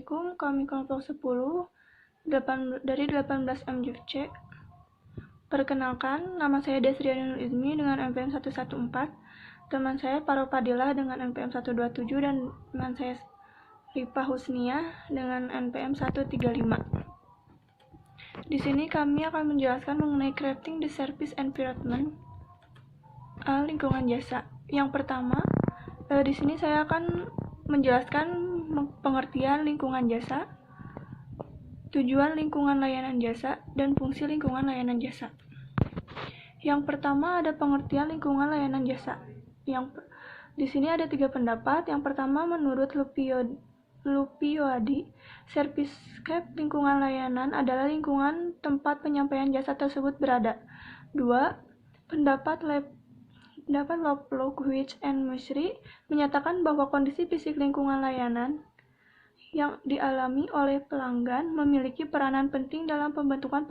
Assalamualaikum, kami kelompok 10 dari 18 MJC. Perkenalkan, nama saya Desriani Nur Izmi dengan NPM 114, teman saya Paro Padilla dengan NPM 127, dan teman saya Rifa Husnia dengan NPM 135. Di sini kami akan menjelaskan mengenai crafting the service environment lingkungan jasa. Yang pertama, di sini saya akan menjelaskan pengertian lingkungan jasa, tujuan lingkungan layanan jasa, dan fungsi lingkungan layanan jasa. Yang pertama ada pengertian lingkungan layanan jasa. Di sini ada 3 pendapat. Yang pertama, menurut Lupioadi, Servicescape lingkungan layanan adalah lingkungan tempat penyampaian jasa tersebut berada. 2. Pendapat Lovelock, and Musri menyatakan bahwa kondisi fisik lingkungan layanan yang dialami oleh pelanggan memiliki peranan penting dalam pembentukan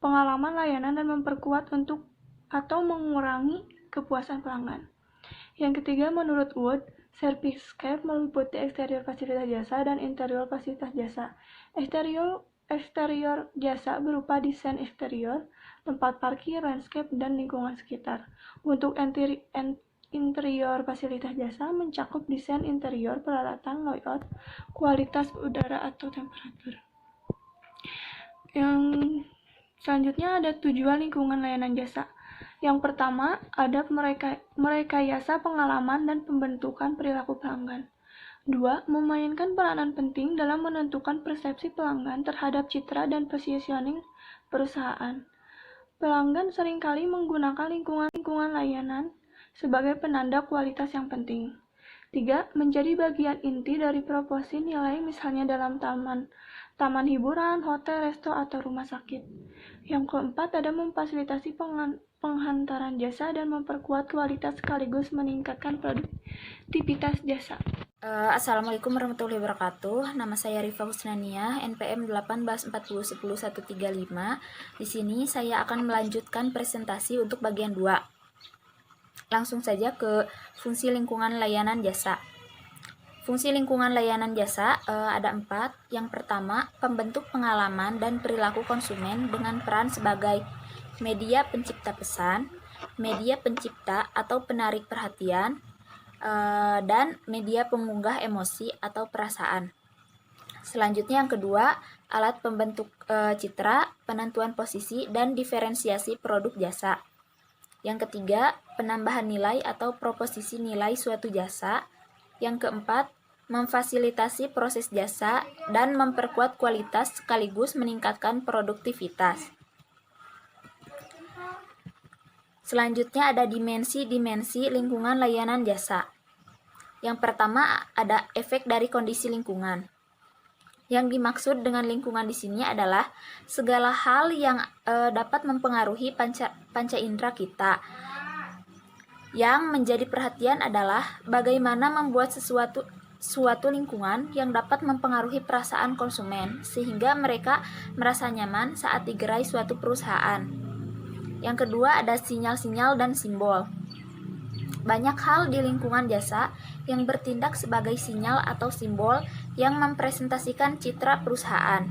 pengalaman layanan dan memperkuat atau mengurangi kepuasan pelanggan. Yang ketiga, menurut Wood, Servicescape meliputi eksterior fasilitas jasa dan interior fasilitas jasa. Eksterior jasa berupa desain eksterior, tempat parkir, landscape, dan lingkungan sekitar. Untuk interior fasilitas jasa mencakup desain interior, peralatan, layout, kualitas udara atau temperatur. Yang selanjutnya ada tujuan lingkungan layanan jasa. Yang pertama, ada merekayasa pengalaman dan pembentukan perilaku pelanggan. 2. Memainkan peranan penting dalam menentukan persepsi pelanggan terhadap citra dan positioning perusahaan. Pelanggan seringkali menggunakan lingkungan layanan sebagai penanda kualitas yang penting. 3. Menjadi bagian inti dari proporsi nilai, misalnya dalam taman hiburan, hotel, resto, atau rumah sakit. Yang keempat, ada memfasilitasi penghantaran jasa dan memperkuat kualitas sekaligus meningkatkan produktivitas jasa. Assalamualaikum warahmatullahi wabarakatuh. Nama saya Rifa Husnia, NPM 1840100135. Di sini saya akan melanjutkan presentasi untuk bagian 2. Langsung saja ke fungsi lingkungan layanan jasa. Fungsi lingkungan layanan jasa ada 4. Yang pertama, pembentuk pengalaman dan perilaku konsumen dengan peran sebagai media pencipta pesan, media pencipta atau penarik perhatian, dan media pengunggah emosi atau perasaan. Selanjutnya yang kedua, alat pembentuk citra, penentuan posisi, dan diferensiasi produk jasa. Yang ketiga, penambahan nilai atau proposisi nilai suatu jasa. Yang keempat, memfasilitasi proses jasa dan memperkuat kualitas sekaligus meningkatkan produktivitas. Selanjutnya ada dimensi-dimensi lingkungan layanan jasa. Yang pertama ada efek dari kondisi lingkungan. Yang dimaksud dengan lingkungan di sini adalah segala hal yang dapat mempengaruhi panca indera kita. Yang menjadi perhatian adalah bagaimana membuat suatu lingkungan yang dapat mempengaruhi perasaan konsumen sehingga mereka merasa nyaman saat digerai suatu perusahaan. Yang kedua ada sinyal-sinyal dan simbol. Banyak hal di lingkungan jasa yang bertindak sebagai sinyal atau simbol yang mempresentasikan citra perusahaan.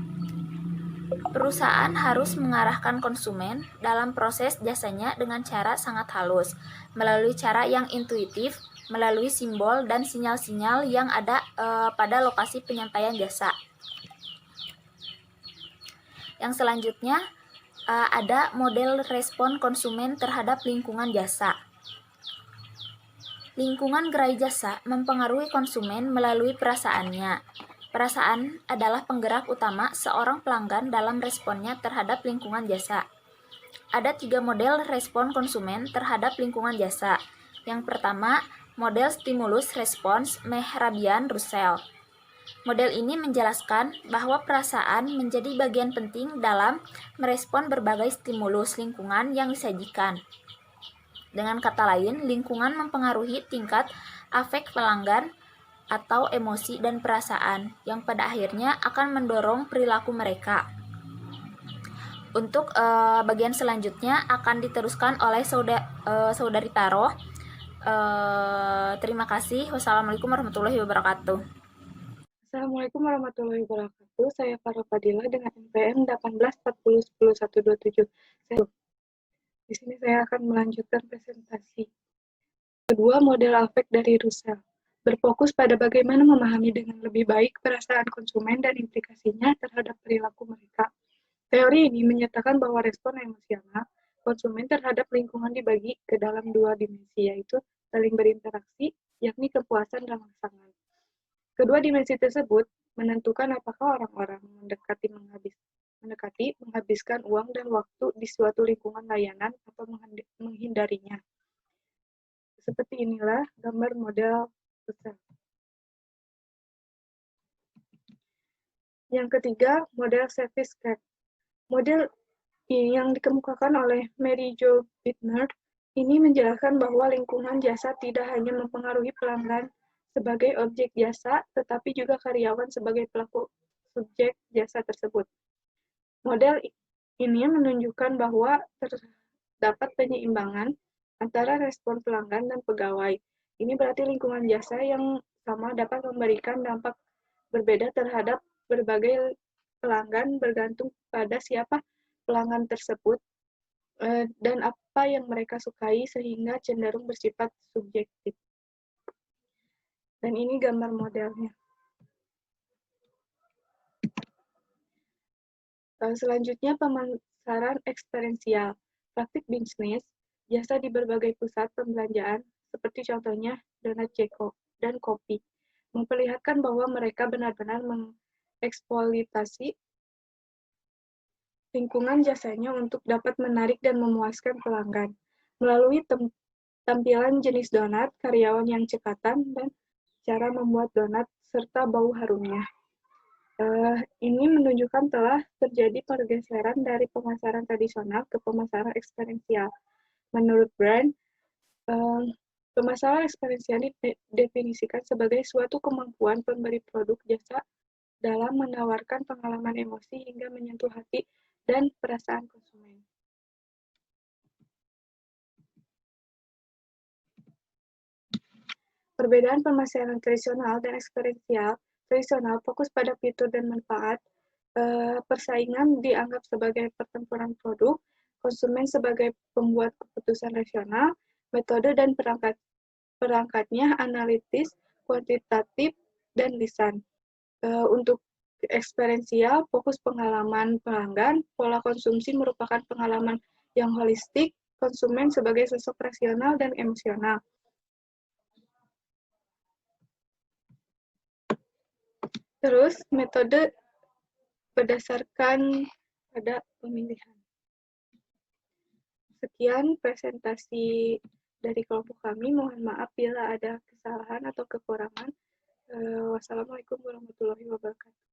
Perusahaan harus mengarahkan konsumen dalam proses jasanya dengan cara sangat halus, melalui cara yang intuitif, melalui simbol dan sinyal-sinyal yang ada pada lokasi penyampaian jasa. Yang selanjutnya ada model respon konsumen terhadap lingkungan jasa. Lingkungan gerai jasa mempengaruhi konsumen melalui perasaannya. Perasaan adalah penggerak utama seorang pelanggan dalam responnya terhadap lingkungan jasa. Ada 3 model respon konsumen terhadap lingkungan jasa. Yang pertama, model stimulus response Mehrabian-Russell. Model ini menjelaskan bahwa perasaan menjadi bagian penting dalam merespon berbagai stimulus lingkungan yang disajikan. Dengan kata lain, lingkungan mempengaruhi tingkat afek pelanggan atau emosi dan perasaan yang pada akhirnya akan mendorong perilaku mereka. Untuk bagian selanjutnya akan diteruskan oleh Saudari Taro. Terima kasih. Wassalamualaikum warahmatullahi wabarakatuh. Assalamualaikum warahmatullahi wabarakatuh. Saya Farah Fadila dengan NPM 1840101127. Di sini saya akan melanjutkan presentasi. Kedua, model afek dari Russell berfokus pada bagaimana memahami dengan lebih baik perasaan konsumen dan implikasinya terhadap perilaku mereka. Teori ini menyatakan bahwa respon emosional konsumen terhadap lingkungan dibagi ke dalam dua dimensi, yaitu saling berinteraksi, yakni kepuasan dan rangsangan. Kedua dimensi tersebut menentukan apakah orang-orang menghabiskan uang dan waktu di suatu lingkungan layanan atau menghindarinya. Seperti inilah gambar model besar. Yang ketiga, model service gap. Model yang dikemukakan oleh Mary Jo Bittner ini menjelaskan bahwa lingkungan jasa tidak hanya mempengaruhi pelanggan sebagai objek jasa, tetapi juga karyawan sebagai pelaku subjek jasa tersebut. Model ini menunjukkan bahwa terdapat penyeimbangan antara respon pelanggan dan pegawai. Ini berarti lingkungan jasa yang sama dapat memberikan dampak berbeda terhadap berbagai pelanggan bergantung pada siapa pelanggan tersebut dan apa yang mereka sukai sehingga cenderung bersifat subjektif. Dan ini gambar modelnya. Selanjutnya pemasaran eksperiensial. Praktik bisnis jasa di berbagai pusat pembelanjaan, seperti contohnya Donat Ceko dan kopi, memperlihatkan bahwa mereka benar-benar mengeksploitasi lingkungan jasanya untuk dapat menarik dan memuaskan pelanggan. Melalui tampilan jenis donat, karyawan yang cekatan, dan cara membuat donat, serta bau harumnya. Ini menunjukkan telah terjadi pergeseran dari pemasaran tradisional ke pemasaran eksperiensial. Menurut Brand, pemasaran eksperiensial didefinisikan sebagai suatu kemampuan pemberi produk jasa dalam menawarkan pengalaman emosi hingga menyentuh hati dan perasaan konsumen. Perbedaan pemasaran tradisional dan eksperiensial. Tradisional fokus pada fitur dan manfaat, persaingan dianggap sebagai pertempuran produk, konsumen sebagai pembuat keputusan rasional, metode dan perangkatnya analitis, kuantitatif, dan lisan. Untuk eksperiensial, fokus pengalaman pelanggan, pola konsumsi merupakan pengalaman yang holistik, konsumen sebagai sosok rasional dan emosional. Terus, metode berdasarkan pada pemilihan. Sekian presentasi dari kelompok kami. Mohon maaf bila ada kesalahan atau kekurangan. Wassalamualaikum warahmatullahi wabarakatuh.